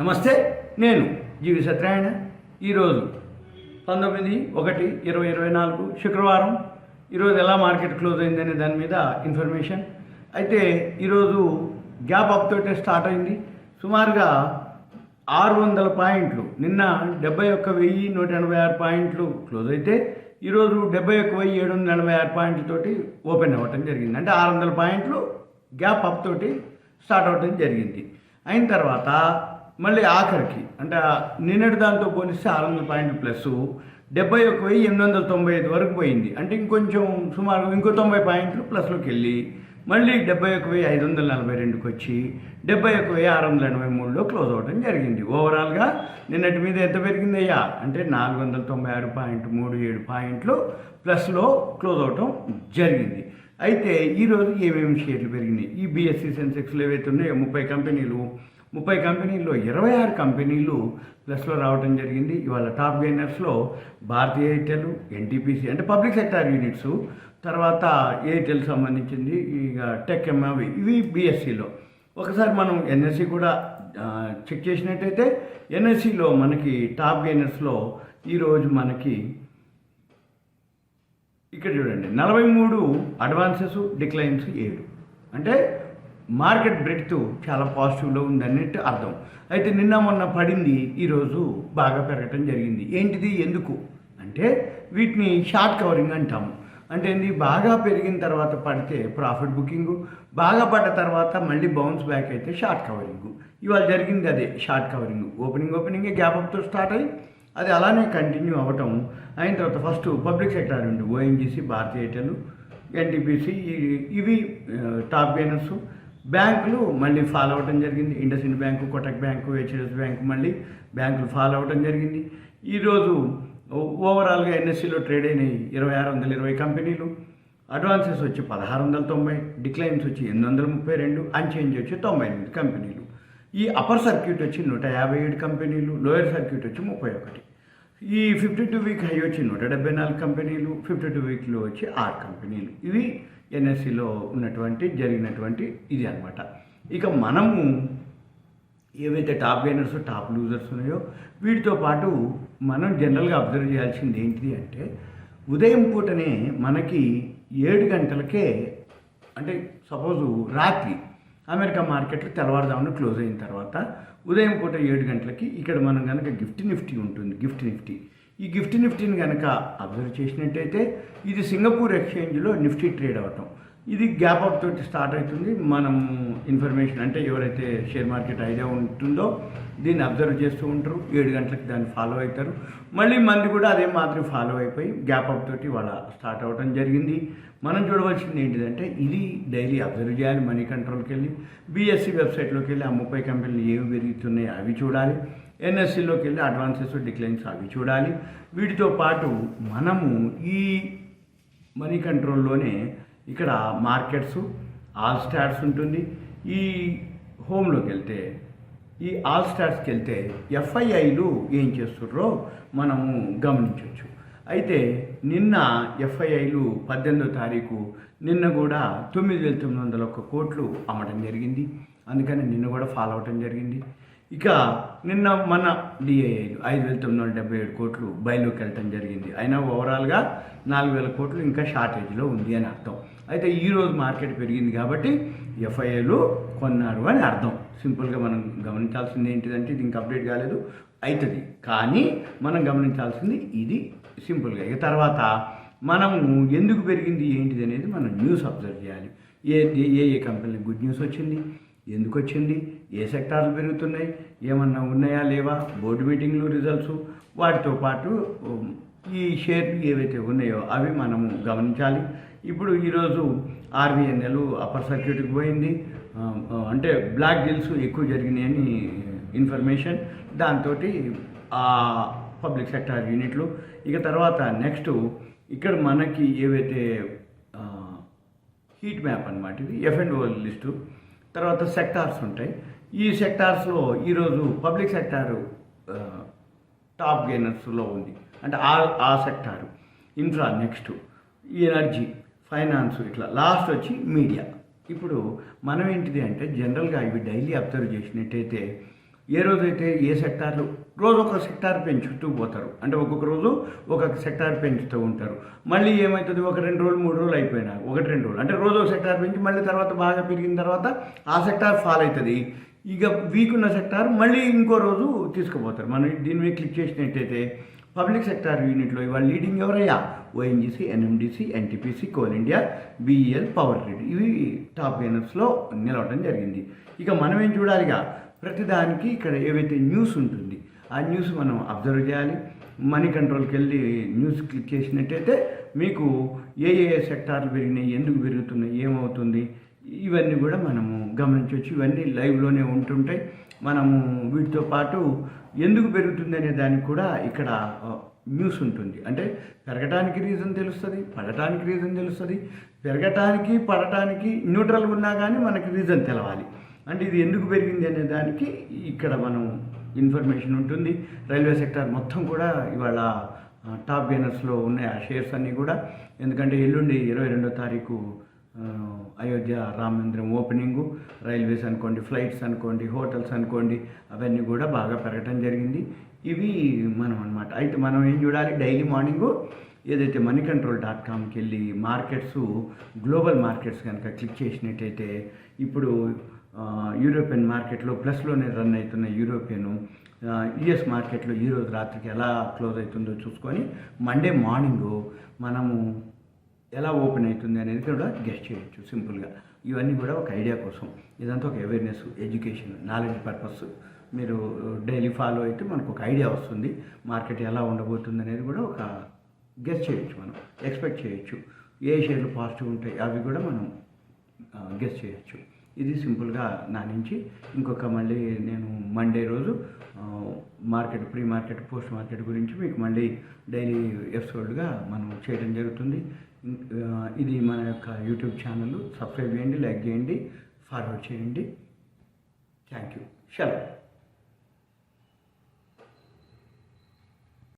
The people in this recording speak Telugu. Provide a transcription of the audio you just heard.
నమస్తే, నేను జీవి సత్యనారాయణ. ఈరోజు 19/1/2024 శుక్రవారం. ఈరోజు ఎలా మార్కెట్ క్లోజ్ అయిందనే దాని మీద ఇన్ఫర్మేషన్. అయితే ఈరోజు గ్యాప్ అప్ తోటే స్టార్ట్ అయింది. సుమారుగా 600 పాయింట్లు. నిన్న 71,186 పాయింట్లు క్లోజ్ అయితే ఈరోజు 71,786 పాయింట్లతోటి ఓపెన్ అవ్వటం జరిగింది. అంటే 600 పాయింట్లు గ్యాప్ అప్ తోటి స్టార్ట్ అవ్వటం జరిగింది. అయిన తర్వాత మళ్ళీ ఆఖరికి అంటే నిన్నటి దాంతో పోలిస్తే 600 పాయింట్లు ప్లస్ 71,895 వరకు పోయింది. అంటే ఇంకొంచెం సుమారు ఇంకో 90 పాయింట్లు ప్లస్లోకి వెళ్ళి మళ్ళీ 71,542కి వచ్చి 71,683లో క్లోజ్ అవ్వడం జరిగింది. ఓవరాల్గా నిన్నటి మీద ఎంత పెరిగిందయ్యా అంటే 496.37 పాయింట్లు ప్లస్లో క్లోజ్ అవటం జరిగింది. అయితే ఈరోజు ఏమేమి షేర్లు పెరిగినాయి? ఈ BSE సెన్సెక్స్లో ఏవైతే ఉన్నాయో 30 కంపెనీల్లో 26 కంపెనీలు ప్లస్లో రావడం జరిగింది. ఇవాళ టాప్ గెయినర్స్లో భారతీయ ఎయిర్టెల్, NTPC అంటే పబ్లిక్ సెక్టార్ యూనిట్స్, తర్వాత ఎయిర్టెల్ సంబంధించింది, ఇక టెక్ అవి ఇవి BSEలో. ఒకసారి మనం NSE కూడా చెక్ చేసినట్టయితే NSEలో మనకి టాప్ గెయినర్స్లో ఈరోజు మనకి ఇక్కడ చూడండి 43 అడ్వాన్సెస్, డిక్లైన్స్ 7. అంటే మార్కెట్ బ్రెడ్త్ చాలా పాజిటివ్లో ఉందన్నట్టు అర్థం. అయితే నిన్న మొన్న పడింది, ఈరోజు బాగా పెరగటం జరిగింది. ఏంటిది, ఎందుకు అంటే వీటిని షార్ట్ కవరింగ్ అంటాము. అంటే ఏంది, బాగా పెరిగిన తర్వాత పడితే ప్రాఫిట్ బుకింగ్, బాగా పడ్డ తర్వాత మళ్ళీ బౌన్స్ బ్యాక్ అయితే షార్ట్ కవరింగ్. ఇవాళ జరిగింది అదే షార్ట్ కవరింగ్. ఓపెనింగే గ్యాప్ అప్తో స్టార్ట్ అయ్యి అది అలానే కంటిన్యూ అవ్వటం. అయిన తర్వాత ఫస్ట్ పబ్లిక్ సెక్టార్ ఉంది, ONGC, భారతీయ ఎయిర్టెల్, NTPC ఇవి టాప్ గెయినర్స్. బ్యాంకులు మళ్ళీ ఫాలో అవ్వడం జరిగింది. IndusInd bank, Kotak bank, HDFC bank మళ్ళీ బ్యాంకులు ఫాలో అవ్వడం జరిగింది. ఈరోజు ఓవరాల్గా NSEలో ట్రేడ్ అయినాయి 2,620 కంపెనీలు. అడ్వాన్సెస్ వచ్చి 1,690, డిక్లైన్స్ వచ్చి 832, అన్చేంజ్ వచ్చి 98 కంపెనీలు. ఈ అప్పర్ సర్క్యూట్ వచ్చి 157 కంపెనీలు, లోయర్ సర్క్యూట్ వచ్చి 31. ఈ 52 వీక్ హై వచ్చి 174 కంపెనీలు, 52 వీక్లో వచ్చి 6 కంపెనీలు. ఇవి NSEలో జరిగినటువంటి ఇది అనమాట. ఇక మనము ఏవైతే టాప్ గెయినర్స్, టాప్ లూజర్స్ ఉన్నాయో వీటితో పాటు మనం జనరల్గా అబ్జర్వ్ చేయాల్సింది ఏంటిది అంటే, ఉదయం పూటనే మనకి 7 గంటలకే అంటే సపోజు రాత్రి అమెరికా మార్కెట్లు తెల్లవారుజామున క్లోజ్ అయిన తర్వాత ఉదయం పూట 7 గంటలకి ఇక్కడ మనం కనుక నిఫ్టీ ఉంటుంది. ఈ నిఫ్టీని కనుక అబ్జర్వ్ చేసినట్టయితే ఇది సింగపూర్ ఎక్స్చేంజ్లో నిఫ్టీ ట్రేడ్ అవ్వటం. ఇది గ్యాప్ అప్ తోటి స్టార్ట్ అవుతుంది. మనం ఇన్ఫర్మేషన్ అంటే ఎవరైతే షేర్ మార్కెట్ ఐడియా ఉంటుందో దీన్ని అబ్జర్వ్ చేస్తూ ఉంటారు. 7 గంటలకు దాన్ని ఫాలో అవుతారు. మళ్ళీ మంది కూడా అదే మాత్రం ఫాలో అయిపోయి గ్యాప్ అప్ తోటి వాళ్ళ స్టార్ట్ అవ్వడం జరిగింది. మనం చూడవలసింది ఏంటిదంటే, ఇది డైలీ అబ్జర్వ్ చేయాలి. మనీ కంట్రోల్కి వెళ్ళి BSE వెబ్సైట్లోకి వెళ్ళి ఆ 30 కంపెనీలు ఏవి పెరుగుతున్నాయి అవి చూడాలి. NSEలోకి వెళ్ళి అడ్వాన్సెస్, డిక్లైన్స్ అవి చూడాలి. వీటితో పాటు మనము ఈ మనీ కంట్రోల్లోనే ఇక్కడ మార్కెట్స్, ఆల్ స్టాట్స్ ఉంటుంది. ఈ హోమ్లోకి వెళ్తే ఈ ఆల్ స్టాట్స్కి వెళ్తే FIIలు ఏం చేస్తున్నారో మనము గమనించవచ్చు. అయితే నిన్న FIIలు 18వ తారీఖు నిన్న కూడా 9,901 కోట్లు అమ్మటం జరిగింది. అందుకని నిన్న కూడా ఫాలో అవటం జరిగింది. ఇక నిన్న మన DIIలు 5,977 కోట్లు బయలుకి వెళ్ళటం జరిగింది. అయినా ఓవరాల్గా 4,000 కోట్లు ఇంకా షార్టేజ్లో ఉంది అని అర్థం. అయితే ఈరోజు మార్కెట్ పెరిగింది కాబట్టి FIIలు కొన్నారు అని అర్థం. సింపుల్గా మనం గమనించాల్సింది ఏంటిదంటే, ఇది ఇంకా అప్డేట్ కాలేదు, అవుతుంది. కానీ మనం గమనించాల్సింది ఇది సింపుల్గా. ఇక తర్వాత మనము ఎందుకు పెరిగింది ఏంటిది అనేది మనం న్యూస్ అబ్జర్వ్ చేయాలి. ఏ కంపెనీలకు గుడ్ న్యూస్ వచ్చింది, ఎందుకు వచ్చింది, ఏ సెక్టార్లు పెరుగుతున్నాయి, ఏమన్నా ఉన్నాయా లేవా, బోర్డు మీటింగ్లు రిజల్ట్స్, వాటితో పాటు ఈ షేర్లు ఏవైతే ఉన్నాయో అవి మనము గమనించాలి. ఇప్పుడు ఈరోజు RVNL అప్పర్ సర్క్యూట్కి పోయింది. అంటే బ్లాక్ డీల్స్ ఎక్కువ జరిగినాయని ఇన్ఫర్మేషన్. దాంతో పబ్లిక్ సెక్టార్ యూనిట్లు. ఇక తర్వాత నెక్స్ట్ ఇక్కడ మనకి ఏవైతే హీట్ మ్యాప్ అన్నమాట, ఇది F&O లిస్టు. తర్వాత సెక్టార్స్ ఉంటాయి. ఈ సెక్టార్స్లో ఈరోజు పబ్లిక్ సెక్టారు టాప్ గెయినర్స్లో ఉంది. అంటే ఆ sector infra, next energy, finance, ఇట్లా లాస్ట్ వచ్చి మీడియా. ఇప్పుడు మనం ఏంటిది అంటే జనరల్గా ఇవి డైలీ అబ్జర్వ్ చేసినట్టయితే ఏ రోజైతే ఏ సెక్టార్లు రోజు ఒక సెక్టార్ పెంచుతూ పోతారు, అంటే ఒక్కొక్క రోజు ఒక్కొక్క సెక్టార్ పెంచుతూ ఉంటారు. మళ్ళీ ఏమవుతుంది, ఒక 2 రోజులు 3 రోజులు అయిపోయినా 1-2 రోజులు అంటే రోజు ఒక సెక్టార్ పెంచి మళ్ళీ తర్వాత బాగా పెరిగిన తర్వాత ఆ సెక్టార్ ఫాల్ అవుతుంది. ఇక వీక్ ఉన్న సెక్టార్ మళ్ళీ ఇంకో రోజు తీసుకుపోతారు. మనం దీని మీద క్లిక్ చేసినట్టయితే పబ్లిక్ సెక్టార్ యూనిట్లో ఇవాళ లీడింగ్ ఎవరయ్యా? ONGC, NMDC, NTPC, coal India, BEL, power grid ఇవి టాప్ గెయినర్స్లో నిలవడం జరిగింది. ఇక మనం ఏం చూడాలిగా, ప్రతిదానికి ఇక్కడ ఏవైతే న్యూస్ ఉంటుంది ఆ న్యూస్ మనం అబ్జర్వ్ చేయాలి. మనీ కంట్రోల్కి వెళ్ళి న్యూస్ క్లిక్ చేసినట్టయితే మీకు ఏ సెక్టార్లు పెరిగినాయి, ఎందుకు పెరుగుతున్నాయి, ఏమవుతుంది, ఇవన్నీ కూడా మనము గమనించవచ్చు. ఇవన్నీ లైవ్లోనే ఉంటుంటాయి. మనము వీటితో పాటు ఎందుకు పెరుగుతుంది అనే దానికి కూడా ఇక్కడ న్యూస్ ఉంటుంది. అంటే పెరగటానికి రీజన్ తెలుస్తుంది, పడటానికి రీజన్ తెలుస్తుంది. పెరగటానికి పడటానికి న్యూట్రల్ ఉన్నా కానీ మనకి రీజన్ తెలవాలి. అంటే ఇది ఎందుకు పెరిగింది అనే దానికి ఇక్కడ మనం ఇన్ఫర్మేషన్ ఉంటుంది. రైల్వే సెక్టార్ మొత్తం కూడా ఇవాళ టాప్ గెయినర్స్లో ఉన్నాయి ఆ షేర్స్ అన్నీ కూడా. ఎందుకంటే ఎల్లుండి 22వ తారీఖు అయోధ్య రామ మందిరం ఓపెనింగు, రైల్వేస్ అనుకోండి, ఫ్లైట్స్ అనుకోండి, హోటల్స్ అనుకోండి, అవన్నీ కూడా బాగా పెరగటం జరిగింది. ఇవి మనం అనమాట. అయితే మనం ఏం చూడాలి, డైలీ మార్నింగు ఏదైతే moneycontrol.comకి వెళ్ళి మార్కెట్స్, గ్లోబల్ మార్కెట్స్ కనుక క్లిక్ చేసినట్టయితే ఇప్పుడు యూరోపియన్ మార్కెట్లో ప్లస్లోనే రన్ అవుతున్న యుఎస్ మార్కెట్లో ఈరోజు రాత్రికి ఎలా క్లోజ్ అవుతుందో చూసుకొని మండే మార్నింగు మనము ఎలా ఓపెన్ అవుతుంది అనేది కూడా గెస్ట్ చేయొచ్చు సింపుల్గా. ఇవన్నీ కూడా ఒక ఐడియా కోసం, ఇదంతా ఒక అవేర్నెస్, ఎడ్యుకేషన్, నాలెడ్జ్ పర్పస్. మీరు డైలీ ఫాలో అయితే మనకు ఒక ఐడియా వస్తుంది మార్కెట్ ఎలా ఉండబోతుంది అనేది కూడా ఒక గెస్ట్ చేయొచ్చు, మనం ఎక్స్పెక్ట్ చేయొచ్చు. ఏ షేర్లు పాజిటివ్ ఉంటాయి అవి కూడా మనం గెస్ట్ చేయొచ్చు. ఇది సింపుల్గా నా నుంచి. ఇంకొక మళ్ళీ నేను మండే రోజు market, pre market, post market గురించి మీకు మళ్ళీ డైలీ ఎపిసోడ్గా మనం చేయడం జరుగుతుంది. ఇది మన యొక్క యూట్యూబ్ ఛానల్. సబ్స్క్రైబ్ చేయండి, లైక్ చేయండి, ఫార్వర్డ్ చేయండి. Thank you. సెలవు.